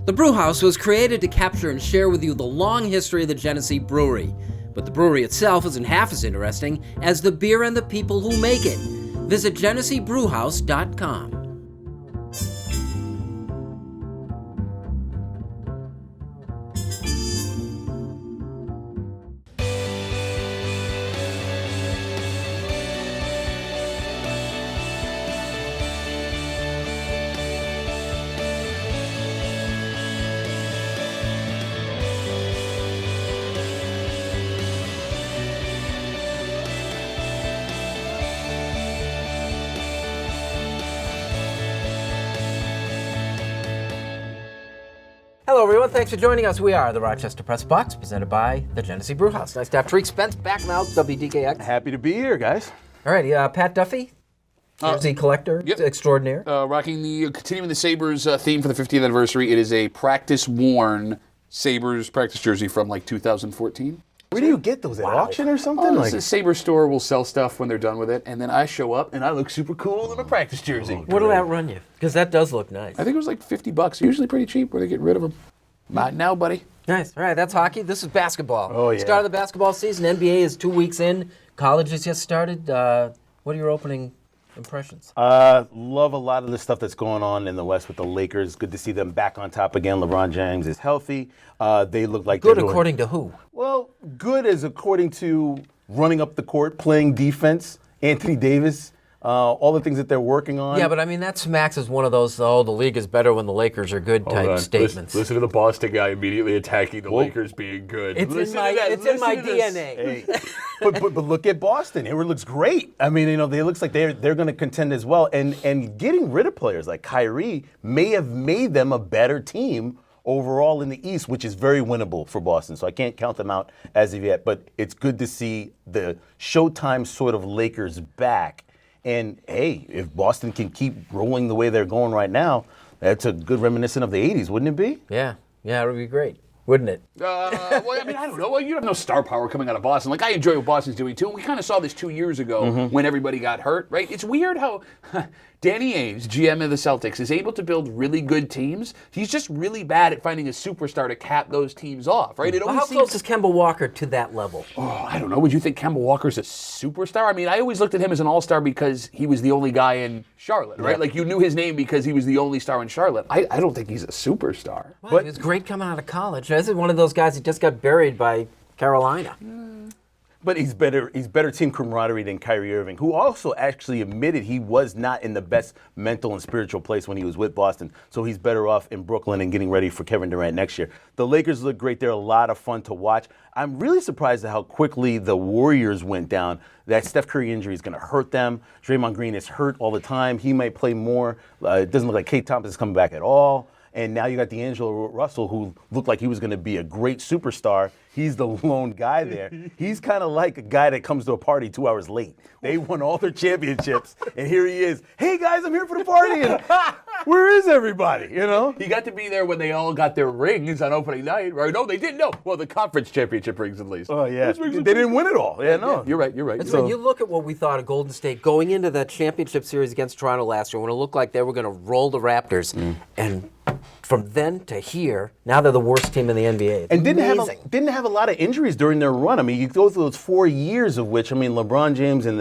The Brewhouse was created to capture and share with you the long history of the Genesee Brewery, but the brewery itself isn't half as interesting as the beer and the people who make it. Visit GeneseeBrewhouse.com. Hello, everyone. Thanks for joining us. We are the Rochester Press Box, presented by the Genesee Brewhouse. Nice to have Tariq Spence back now, WDKX. Happy to be here, guys. All right, Pat Duffy, Jersey collector extraordinaire. Continuing the Sabres theme for the 50th anniversary. It is a practice-worn Sabres practice jersey from like 2014. Where do you get those? At auction or something? The Sabres store will sell stuff when they're done with it, and then I show up and I look super cool in a practice jersey. What'll that run you? Because that does look nice. I think it was like $50. Usually pretty cheap where they get rid of them. Not now, buddy. Nice. All right, that's hockey. This is basketball. Oh, yeah. Start of the basketball season. NBA is 2 weeks in. College has just started. What are your opening impressions? Love a lot of the stuff that's going on in the West with the Lakers. Good to see them back on top again. LeBron James is healthy. They look like Good according to who? Well, good is according to running up the court, playing defense, Anthony Davis, all the things that they're working on. Yeah, but I mean, that smacks as one of those, the league is better when the Lakers are good type statements. Listen to the Boston guy immediately attacking the Lakers being good. It's in my DNA. Hey, but look at Boston. It looks great. I mean, they looks like they're going to contend as well. And getting rid of players like Kyrie may have made them a better team overall in the East, which is very winnable for Boston. So I can't count them out as of yet. But it's good to see the Showtime sort of Lakers back. And, hey, if Boston can keep rolling the way they're going right now, that's a good reminiscent of the 80s, wouldn't it be? Yeah, it would be great, wouldn't it? Well, I mean, I don't know. Well, you have no star power coming out of Boston. Like, I enjoy what Boston's doing, too. And we kind of saw this 2 years ago when everybody got hurt, right? It's weird how Danny Ainge, GM of the Celtics, is able to build really good teams. He's just really bad at finding a superstar to cap those teams off, right? How close is Kemba Walker to that level? Oh, I don't know. Would you think Kemba Walker's a superstar? I mean, I always looked at him as an all-star because he was the only guy in Charlotte, right? Yeah. Like, you knew his name because he was the only star in Charlotte. I don't think he's a superstar. Well, he was great coming out of college. This is one of those guys that just got buried by Carolina. But he's better team camaraderie than Kyrie Irving, who also actually admitted he was not in the best mental and spiritual place when he was with Boston. So he's better off in Brooklyn and getting ready for Kevin Durant next year. The Lakers look great. They're a lot of fun to watch. I'm really surprised at how quickly the Warriors went down. That Steph Curry injury is going to hurt them. Draymond Green is hurt all the time. He might play more. It doesn't look like Kate Thompson is coming back at all. And now you got D'Angelo Russell, who looked like he was going to be a great superstar. He's the lone guy there. He's kind of like a guy that comes to a party 2 hours late. They won all their championships, and here he is. Hey, guys, I'm here for the party. And where is everybody, He got to be there when they all got their rings on opening night, right? No, they didn't. No. Well, the conference championship rings, at least. Oh, yeah. They didn't win it all. Yeah, no. Yeah, you're right. So you look at what we thought of Golden State going into the championship series against Toronto last year when it looked like they were going to roll the Raptors. And from then to here, now they're the worst team in the NBA. And didn't have a lot of injuries during their run. I mean, you go through those 4 years of which, LeBron James and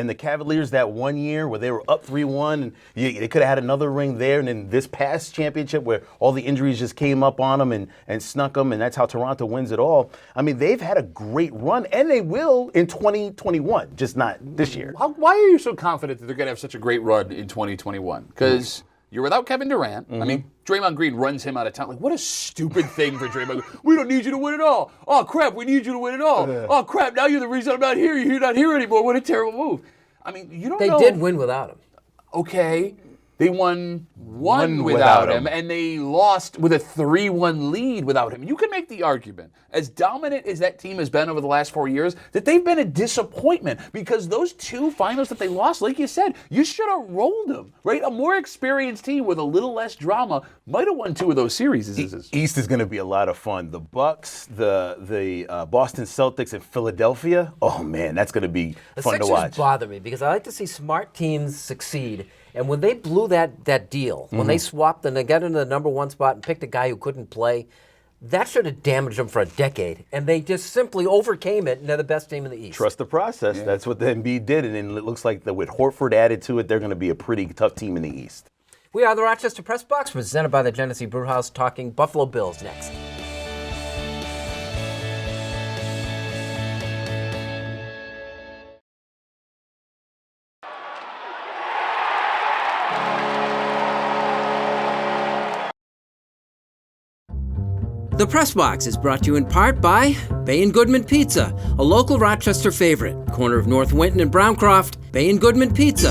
the Cavaliers that 1 year where they were up 3-1, and they could have had another ring there. And then this past championship where all the injuries just came up on them and snuck them, and that's how Toronto wins it all. I mean, they've had a great run, and they will in 2021, just not this year. Why are you so confident that they're going to have such a great run in 2021? Because you're without Kevin Durant. I mean, Draymond Green runs him out of town. Like, what a stupid thing for Draymond. We don't need you to win it all. Oh, crap, we need you to win it all. Oh, crap, now you're the reason I'm not here. You're not here anymore. What a terrible move. I mean, you don't know. They did win without him. Okay. They won one without him, and they lost with a 3-1 lead without him. You can make the argument, as dominant as that team has been over the last 4 years, that they've been a disappointment because those two finals that they lost, like you said, you should have rolled them, right? A more experienced team with a little less drama might have won 2 of those series. East is going to be a lot of fun. The Bucks, the Boston Celtics, and Philadelphia. Oh man, that's going to be fun to watch. The Sixers bother me because I like to see smart teams succeed. And when they blew that deal, when they swapped and they got into the number 1 spot and picked a guy who couldn't play, that should have damaged them for a decade. And they just simply overcame it, and they're the best team in the East. Trust the process. Yeah. That's what the Embiid did, and it looks like that with Horford added to it, they're going to be a pretty tough team in the East. We are the Rochester Press Box, presented by the Genesee Brewhouse, talking Buffalo Bills next. The Press Box is brought to you in part by Bay & Goodman Pizza, a local Rochester favorite. Corner of North Winton and Browncroft, Bay & Goodman Pizza.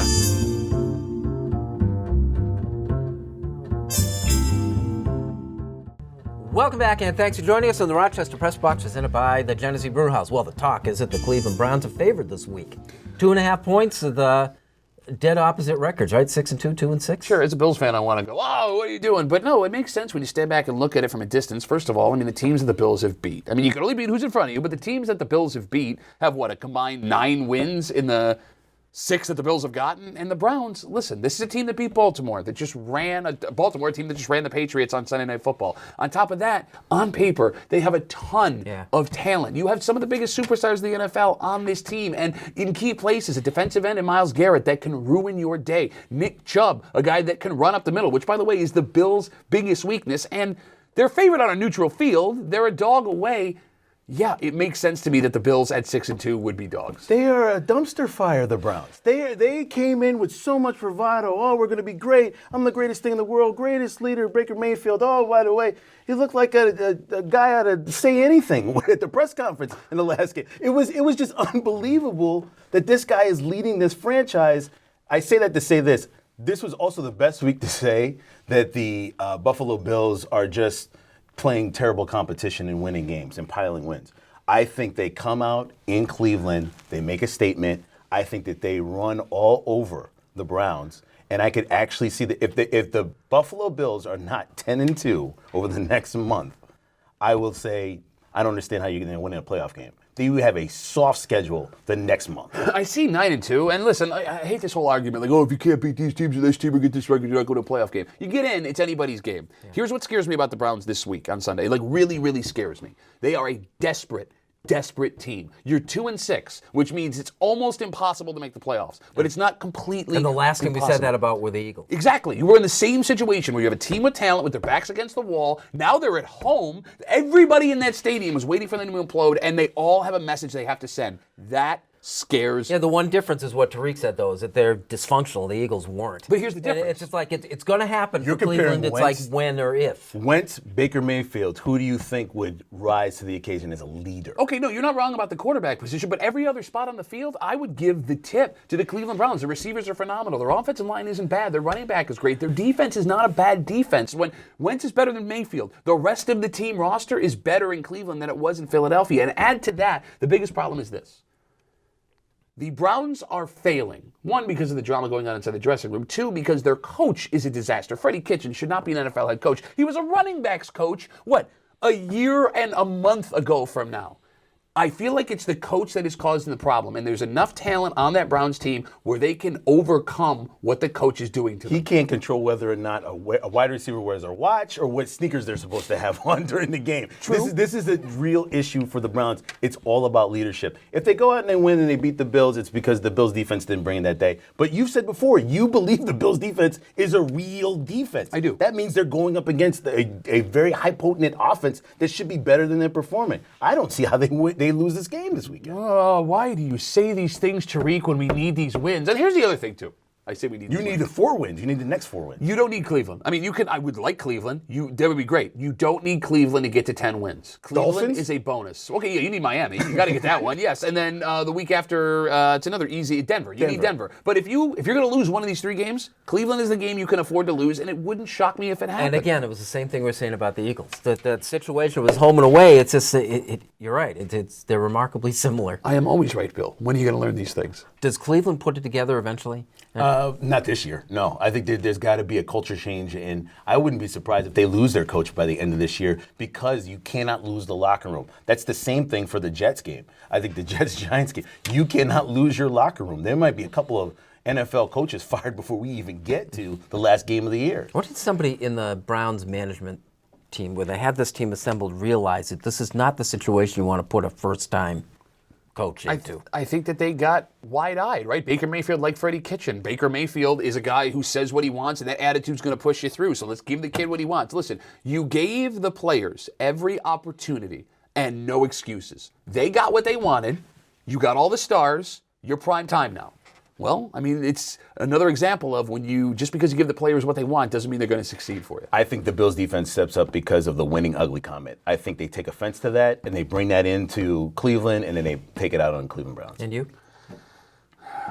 Welcome back, and thanks for joining us on the Rochester Press Box, presented by the Genesee Brewhouse. Well, the talk is that the Cleveland Browns are favored this week. 2.5 points of the dead opposite records, right? 6-2, 2-6. Sure, as a Bills fan, I want to go, oh, what are you doing? But no, it makes sense when you stand back and look at it from a distance. First of all, I mean, the teams that the Bills have beat. I mean, you can only beat who's in front of you, but the teams that the Bills have beat have, what, a combined 9 wins in the 6 that the Bills have gotten. And the Browns, listen, this is a team that beat Baltimore, that just ran, a Baltimore team that just ran the Patriots on Sunday Night Football. On top of that, on paper, they have a ton of talent. You have some of the biggest superstars in the NFL on this team, and in key places, a defensive end and Myles Garrett that can ruin your day. Nick Chubb, a guy that can run up the middle, which, by the way, is the Bills' biggest weakness. And they're favored on a neutral field. They're a dog away. Yeah, it makes sense to me that the Bills at 6-2 would be dogs. They are a dumpster fire, the Browns. They came in with so much bravado. Oh, we're going to be great. I'm the greatest thing in the world. Greatest leader, Baker Mayfield. Oh, by the way, he looked like a guy ought to say anything at the press conference in the last game. It was just unbelievable that this guy is leading this franchise. I say that to say this. This was also the best week to say that the Buffalo Bills are just playing terrible competition and winning games and piling wins. I think they come out in Cleveland, they make a statement. I think that they run all over the Browns, and I could actually see that if the Buffalo Bills are not 10-2 over the next month, I will say I don't understand how you're going to win in a playoff game. You have a soft schedule the next month. I see 9-2, and listen, I hate this whole argument, like, oh, if you can't beat these teams or this team or get this record, you're not going to a playoff game. You get in, it's anybody's game. Yeah. Here's what scares me about the Browns this week on Sunday. It, like, really, really scares me. They are a desperate team. You're 2-6, which means it's almost impossible to make the playoffs, but it's not completely And the last game impossible. we said that about were the Eagles. Exactly. You were in the same situation where you have a team with talent with their backs against the wall. Now they're at home. Everybody in that stadium is waiting for them to implode, and they all have a message they have to send. That scares. Yeah, the one difference is what Tariq said, though, is that they're dysfunctional. The Eagles weren't. But here's the difference. And it's just like it's going to happen You're for Cleveland. It's Wentz, like when or if. Wentz, Baker Mayfield, who do you think would rise to the occasion as a leader? Okay, no, you're not wrong about the quarterback position, but every other spot on the field, I would give the tip to the Cleveland Browns. The receivers are phenomenal. Their offensive line isn't bad. Their running back is great. Their defense is not a bad defense. When Wentz is better than Mayfield, the rest of the team roster is better in Cleveland than it was in Philadelphia. And add to that, the biggest problem is this. The Browns are failing. 1, because of the drama going on inside the dressing room. 2, because their coach is a disaster. Freddie Kitchen should not be an NFL head coach. He was a running backs coach, a year and a month ago from now. I feel like it's the coach that is causing the problem, and there's enough talent on that Browns team where they can overcome what the coach is doing to them. He can't control whether or not a wide receiver wears a watch or what sneakers they're supposed to have on during the game. True. This is a real issue for the Browns. It's all about leadership. If they go out and they win and they beat the Bills, it's because the Bills defense didn't bring in that day. But you've said before, you believe the Bills defense is a real defense. I do. That means they're going up against a very high-potent offense that should be better than they're performing. I don't see how they lose this game this weekend. Oh, why do you say these things, Tariq, when we need these wins? And here's the other thing, too. I say we need You need the 4 wins. You need the next 4 wins. You don't need Cleveland. I mean, I would like Cleveland. That would be great. You don't need Cleveland to get to 10 wins. Cleveland Dolphins? is a bonus. Okay, yeah, you need Miami. You got to get that one, yes. And then the week after, it's another easy, Denver. You need Denver. But if you're going to lose one of these 3 games, Cleveland is the game you can afford to lose, and it wouldn't shock me if it happened. And again, it was the same thing we were saying about the Eagles. That situation was home and away. It's just, you're right. They're remarkably similar. I am always right, Bill. When are you going to learn these things? Does Cleveland put it together eventually? Not this year. No, I think there's got to be a culture change, and I wouldn't be surprised if they lose their coach by the end of this year because you cannot lose the locker room. That's the same thing for the Jets game. I think the Jets-Giants game, you cannot lose your locker room. There might be a couple of NFL coaches fired before we even get to the last game of the year. What did somebody in the Browns management team, where they had this team assembled, realize that this is not the situation you want to put a first-time coach into? I think that they got wide-eyed, right? Baker Mayfield like Freddie Kitchen. Baker Mayfield is a guy who says what he wants, and that attitude's going to push you through. So let's give the kid what he wants. Listen, you gave the players every opportunity and no excuses. They got what they wanted. You got all the stars. You're prime time now. Well, I mean, it's another example of when just because you give the players what they want doesn't mean they're going to succeed for you. I think the Bills defense steps up because of the winning ugly comment. I think they take offense to that, and they bring that into Cleveland, and then they take it out on Cleveland Browns. And you?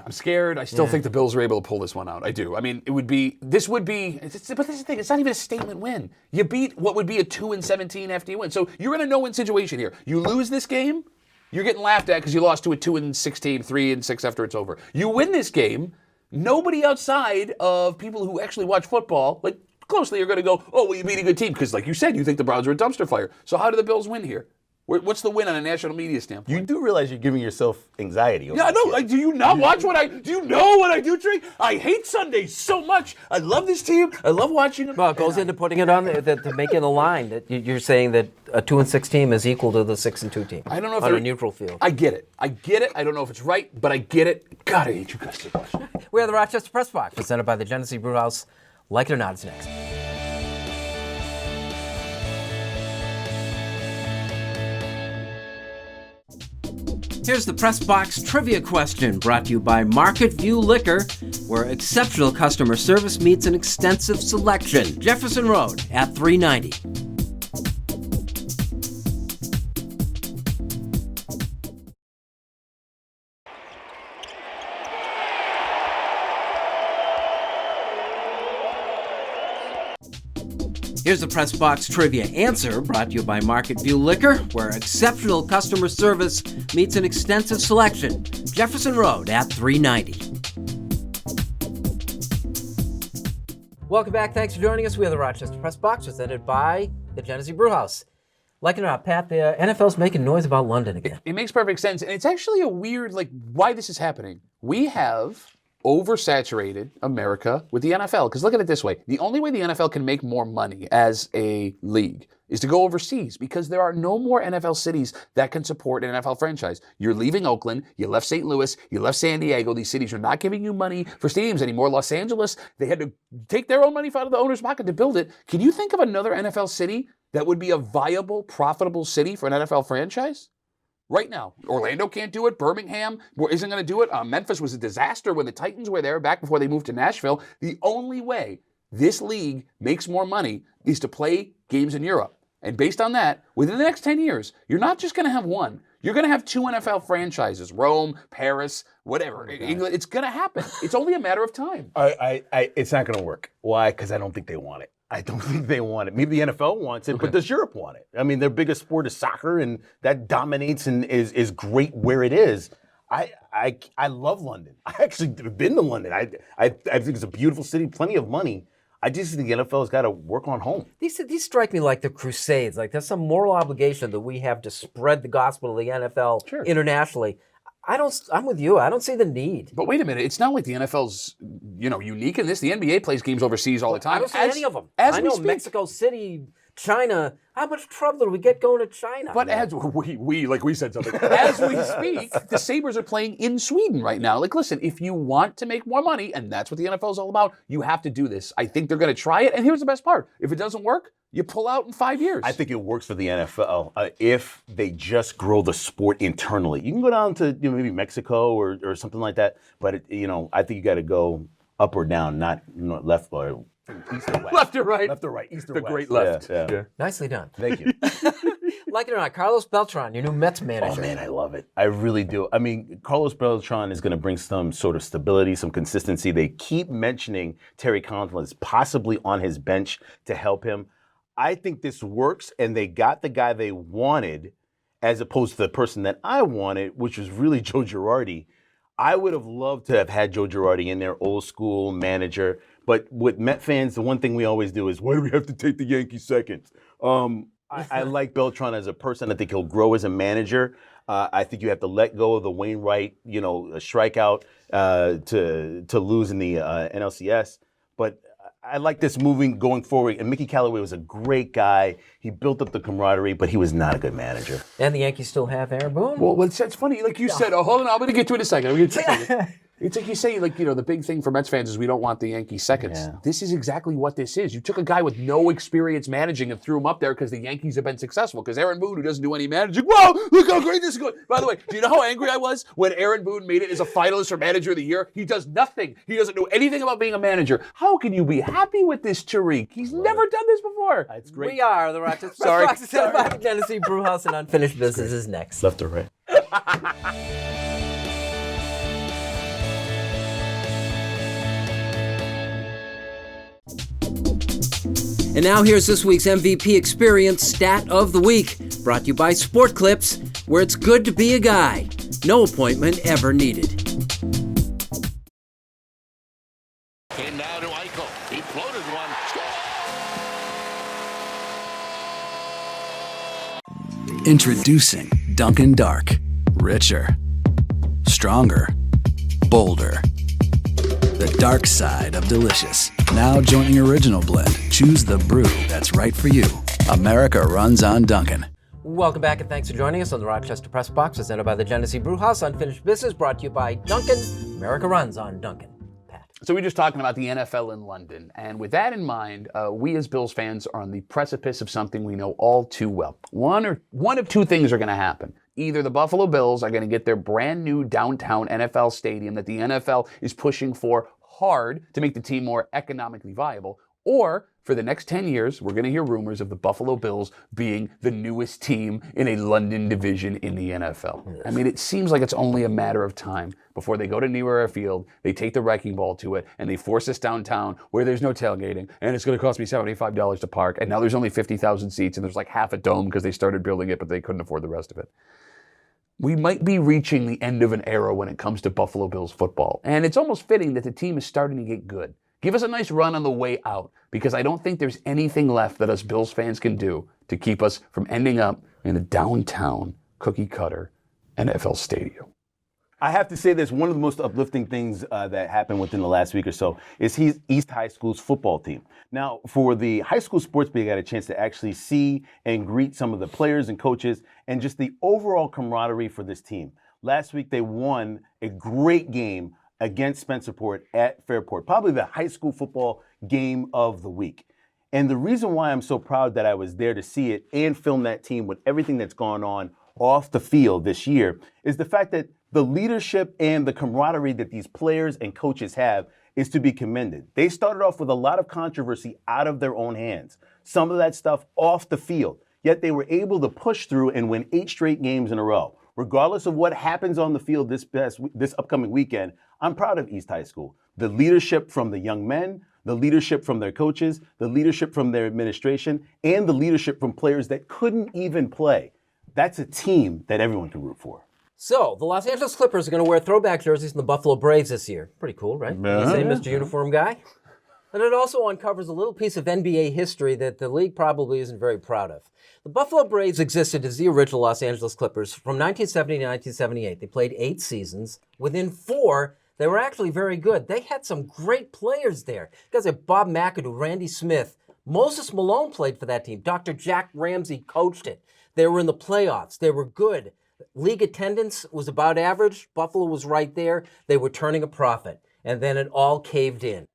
I'm scared. I still think the Bills are able to pull this one out. I do. I mean, but this is the thing. It's not even a statement win. You beat what would be a 2-17 FD win. So you're in a no-win situation here. You lose this game, you're getting laughed at because you lost to a 2-16, 3-6 after it's over. You win this game, nobody outside of people who actually watch football, like closely, are going to go, oh, well, you beat a good team because, like you said, you think the Browns are a dumpster fire. So how do the Bills win here? What's the win on a national media standpoint? You do realize you're giving yourself anxiety. Yeah, I know. Like, do you not watch what I do? You know what I do, Tariq? I hate Sundays so much. I love this team. I love watching them. Well, it goes into putting it on to making a line that you're saying that a 2-6 team is equal to the 6-2 team. I don't know if on a neutral field. I get it. I don't know if it's right, but I get it. God, I hate you guys so much. We are the Rochester Press Box, presented by the Genesee Brewhouse. Like it or not, it's next. Here's the Press Box trivia question, brought to you by Market View Liquor, where exceptional customer service meets an extensive selection. Jefferson Road at 390. Here's the Press Box trivia answer, brought to you by Market View Liquor, where exceptional customer service meets an extensive selection. Jefferson Road at 390. Welcome back. Thanks for joining us. We are the Rochester Press Box, presented by the Genesee Brewhouse. Like it or not, Pat, the NFL's making noise about London again. It makes perfect sense, and it's actually a weird, why this is happening. We have oversaturated America with the NFL. Because look at it this way. The only way the NFL can make more money as a league is to go overseas, because there are no more NFL cities that can support an NFL franchise. You're leaving Oakland, you left St. Louis, you left San Diego. These cities are not giving you money for stadiums anymore. Los Angeles, they had to take their own money out of the owner's pocket to build it. Can you think of another NFL city that would be a viable, profitable city for an NFL franchise? Right now, Orlando can't do it. Birmingham isn't going to do it. Memphis was a disaster when the Titans were there back before they moved to Nashville. The only way this league makes more money is to play games in Europe. And based on that, within the next 10 years, you're not just going to have one. You're going to have two NFL franchises, Rome, Paris, whatever. England. It's going to happen. It's only a matter of time. It's not going to work. Why? Because I don't think they want it. I don't think they want it. Maybe the NFL wants it, but does Europe want it? I mean, their biggest sport is soccer, and that dominates and is great where it is. I love London. I actually have been to London. I think it's a beautiful city, plenty of money. I just think the NFL's got to work on home. These strike me like the Crusades. Like there's some moral obligation that we have to spread the gospel of the NFL internationally. I'm with you. I don't see the need. But wait a minute. It's not like the NFL's, unique in this. The NBA plays games overseas all the time. I don't see any of them. I know Mexico City, China. How much trouble do we get going to China? But as we said something. As we speak, the Sabres are playing in Sweden right now. Listen, if you want to make more money, and that's what the NFL is all about, you have to do this. I think they're going to try it. And here's the best part. If it doesn't work, you pull out in 5 years. I think it works for the NFL if they just grow the sport internally. You can go down to maybe Mexico or something like that, but I think you got to go up or down, not left or east or west. Left or right. Left or right, east or the west. The great left. Yeah. Nicely done. Thank you. Like it or not, Carlos Beltran, your new Mets manager. Oh, man, I love it. I really do. I mean, Carlos Beltran is going to bring some sort of stability, some consistency. They keep mentioning Terry Conklin is possibly on his bench to help him. I think this works, and they got the guy they wanted as opposed to the person that I wanted, which was really Joe Girardi. I would have loved to have had Joe Girardi in there, old school manager. But with Met fans, the one thing we always do is, why do we have to take the Yankees second? I like Beltran as a person. I think he'll grow as a manager. I think you have to let go of the Wainwright, a strikeout to lose in the NLCS. But I like this going forward. And Mickey Callaway was a great guy. He built up the camaraderie, but he was not a good manager. And the Yankees still have Aaron Boone. Well, it's funny. Like you said, hold on, I'm going to get to it in a second. It's like you say, the big thing for Mets fans is we don't want the Yankees seconds. Yeah. This is exactly what this is. You took a guy with no experience managing and threw him up there because the Yankees have been successful. Because Aaron Boone, who doesn't do any managing, whoa, look how great this is going. By the way, do you know how angry I was when Aaron Boone made it as a finalist for Manager of the Year? He does nothing. He doesn't know anything about being a manager. How can you be happy with this, Tariq? He's never done this before. It's great. We are the Rochester Press Box, Genesee Brewhouse, and Unfinished Business is next. Left or right? And now here's this week's MVP Experience Stat of the Week, brought to you by Sport Clips, where it's good to be a guy. No appointment ever needed. And now to Eichel. He floated one. Introducing Dunkin' Dark. Richer. Stronger. Bolder. The dark side of delicious. Now joining Original Blend. Choose the brew that's right for you. America runs on Dunkin'. Welcome back and thanks for joining us on the Rochester Press Box, presented by the Genesee Brewhouse. Unfinished Business brought to you by Dunkin'. America runs on Dunkin'. Pat. So we're just talking about the NFL in London. And with that in mind, we as Bills fans are on the precipice of something we know all too well. One of two things are going to happen. Either the Buffalo Bills are going to get their brand new downtown NFL stadium that the NFL is pushing for hard to make the team more economically viable, or for the next 10 years, we're going to hear rumors of the Buffalo Bills being the newest team in a London division in the NFL. Yes. I mean, it seems like it's only a matter of time before they go to New Era Field, they take the wrecking ball to it, and they force us downtown where there's no tailgating, and it's going to cost me $75 to park, and now there's only 50,000 seats, and there's like half a dome because they started building it, but they couldn't afford the rest of it. We might be reaching the end of an era when it comes to Buffalo Bills football, and it's almost fitting that the team is starting to get good. Give us a nice run on the way out, because I don't think there's anything left that us Bills fans can do to keep us from ending up in a downtown cookie-cutter NFL stadium. I have to say this, one of the most uplifting things that happened within the last week or so is East High School's football team. Now, for the high school sports beat, I got a chance to actually see and greet some of the players and coaches and just the overall camaraderie for this team. Last week, they won a great game against Spencerport at Fairport, probably the high school football game of the week. And the reason why I'm so proud that I was there to see it and film that team with everything that's gone on off the field this year is the fact that the leadership and the camaraderie that these players and coaches have is to be commended. They started off with a lot of controversy out of their own hands, some of that stuff off the field, yet they were able to push through and win 8 straight games in a row. Regardless of what happens on the field this upcoming weekend, I'm proud of East High School. The leadership from the young men, the leadership from their coaches, the leadership from their administration, and the leadership from players that couldn't even play. That's a team that everyone can root for. So, the Los Angeles Clippers are going to wear throwback jerseys in the Buffalo Braves this year. Pretty cool, right? Uh-huh. Same Mr. Uniform guy. And it also uncovers a little piece of NBA history that the league probably isn't very proud of. The Buffalo Braves existed as the original Los Angeles Clippers from 1970 to 1978. They played 8 seasons. Within 4, they were actually very good. They had some great players there. Guys like Bob McAdoo, Randy Smith. Moses Malone played for that team. Dr. Jack Ramsey coached it. They were in the playoffs. They were good. League attendance was about average. Buffalo was right there. They were turning a profit. And then it all caved in.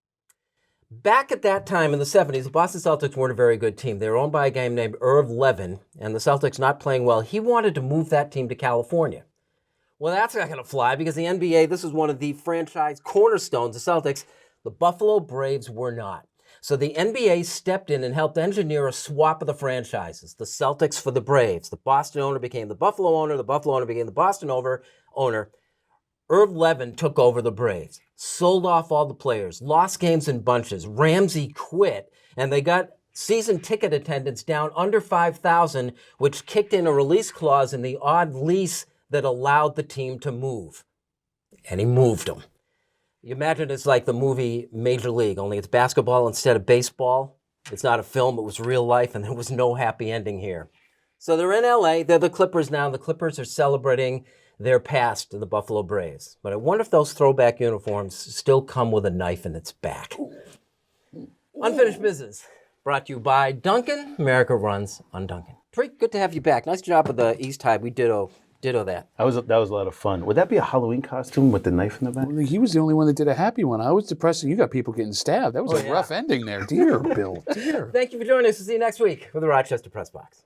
Back at that time in the 70s, the Boston Celtics weren't a very good team. They were owned by a guy named Irv Levin, and the Celtics not playing well. He wanted to move that team to California. Well, that's not going to fly because the NBA, this is one of the franchise cornerstones of Celtics. The Buffalo Braves were not. So the NBA stepped in and helped engineer a swap of the franchises. The Celtics for the Braves. The Boston owner became the Buffalo owner. The Buffalo owner became the Boston owner. Irv Levin took over the Braves, sold off all the players, lost games in bunches. Ramsey quit, and they got season ticket attendance down under 5,000, which kicked in a release clause in the odd lease that allowed the team to move. And he moved them. You imagine it's like the movie Major League, only it's basketball instead of baseball. It's not a film, it was real life, and there was no happy ending here. So they're in LA, they're the Clippers now. The Clippers are celebrating their past to the Buffalo Braves. But I wonder if those throwback uniforms still come with a knife in its back. Unfinished Business, brought to you by Dunkin'. America runs on Dunkin'. Tariq, good to have you back. Nice job with the East Tide. We ditto that. That was a lot of fun. Would that be a Halloween costume with the knife in the back? Well, he was the only one that did a happy one. I was depressing. You got people getting stabbed. That was a rough ending there. Dear Bill, dear. Thank you for joining us. We'll see you next week with the Rochester Press Box.